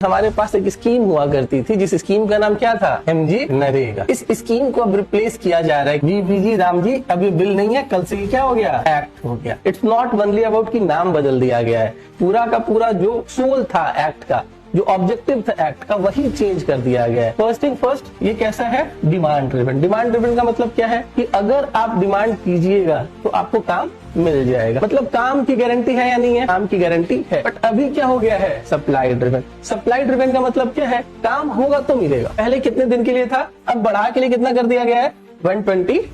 हमारे पास एक स्कीम हुआ करती थी जिस स्कीम का नाम क्या था, एमजी नरेगा। इस स्कीम को अब रिप्लेस किया जा रहा है। जी राम जी, अभी बिल नहीं है, कल से ये क्या हो गया, एक्ट हो गया। इट्स नॉट ओनली अबाउट कि नाम बदल दिया गया है, पूरा का पूरा जो सोल था एक्ट का, जो ऑब्जेक्टिव था एक्ट का, वही चेंज कर दिया गया है। फर्स्ट थिंग फर्स्ट, ये कैसा है, डिमांड ड्रिवन। डिमांड ड्रिवन का मतलब क्या है कि अगर आप डिमांड कीजिएगा तो आपको काम मिल जाएगा। मतलब काम की गारंटी है या नहीं है, काम की गारंटी है। बट अभी क्या हो गया है, सप्लाई ड्रिवन। सप्लाई ड्रिवन का मतलब क्या है, काम होगा तो मिलेगा। पहले कितने दिन के लिए था, अब बढ़ा के लिए कितना कर दिया गया है, 125।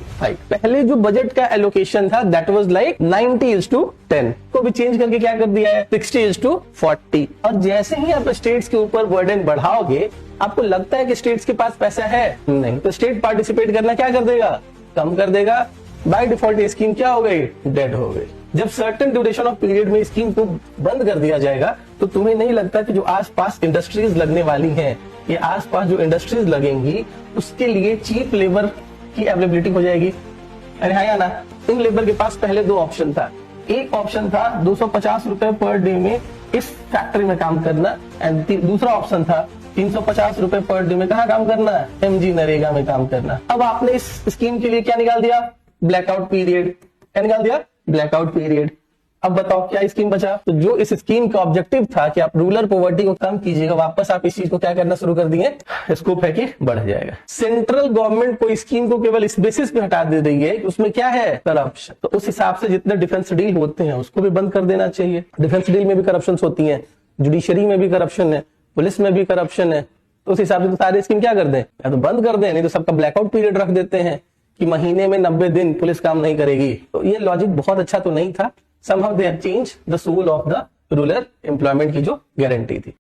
पहले जो बजट का एलोकेशन था दैट वाज लाइक 90:10 को भी चेंज करके क्या कर दिया है, 60:40। और जैसे ही आप स्टेट्स के ऊपर बर्डन बढ़ाओगे, आपको लगता है कि स्टेट्स के पास पैसा है, नहीं, तो स्टेट पार्टिसिपेट करना क्या कर देगा, कम कर देगा। बाय डिफॉल्ट ये स्कीम क्या हो गई, डेड हो गई। जब सर्टेन ड्यूरेशन ऑफ पीरियड में स्कीम को बंद कर दिया जाएगा तो तुम्हें नहीं लगता कि जो आसपास इंडस्ट्रीज लगने वाली हैं, ये आसपास जो इंडस्ट्रीज लगेंगी उसके लिए चीप लेबर की अवेलेबिलिटी हो जाएगी। अरे हाँ या ना, इन लेबर के पास पहले दो ऑप्शन था। एक ऑप्शन था 250 रुपए पर डे में इस फैक्ट्री में काम करना, एंड दूसरा ऑप्शन था 350 रुपए पर डे में कहाँ काम करना, एमजी नरेगा में काम करना। अब आपने इस स्कीम के लिए क्या निकाल दिया, ब्लैकआउट पीरियड। क्या निकाल दिया, ब्लैकआउट पीरियड। अब बताओ क्या स्कीम बचा, तो जो इस स्कीम का ऑब्जेक्टिव था कि आप रूरल पॉवर्टी को कम कीजिएगा, वापस आप इस चीज को क्या करना शुरू कर दिए, स्कोप है कि बढ़ जाएगा। सेंट्रल गवर्नमेंट को स्कीम को केवल इस बेसिस पे हटा दे रही है कि उसमें क्या है, करप्शन। तो उस हिसाब से जितने डिफेंस डील होते हैं उसको भी बंद कर देना चाहिए। डिफेंस डील में भी करप्शन होती है, जुडिशरी में भी करप्शन है, पुलिस में भी करप्शन है। तो उस हिसाब से तो सारे स्कीम क्या कर दें, या तो बंद कर दें, नहीं तो सबका ब्लैकआउट पीरियड रख देते हैं कि महीने में 90 दिन पुलिस काम नहीं करेगी। तो ये लॉजिक बहुत अच्छा तो नहीं था। Somehow they have changed the soul of the rural employment की जो गारंटी थी।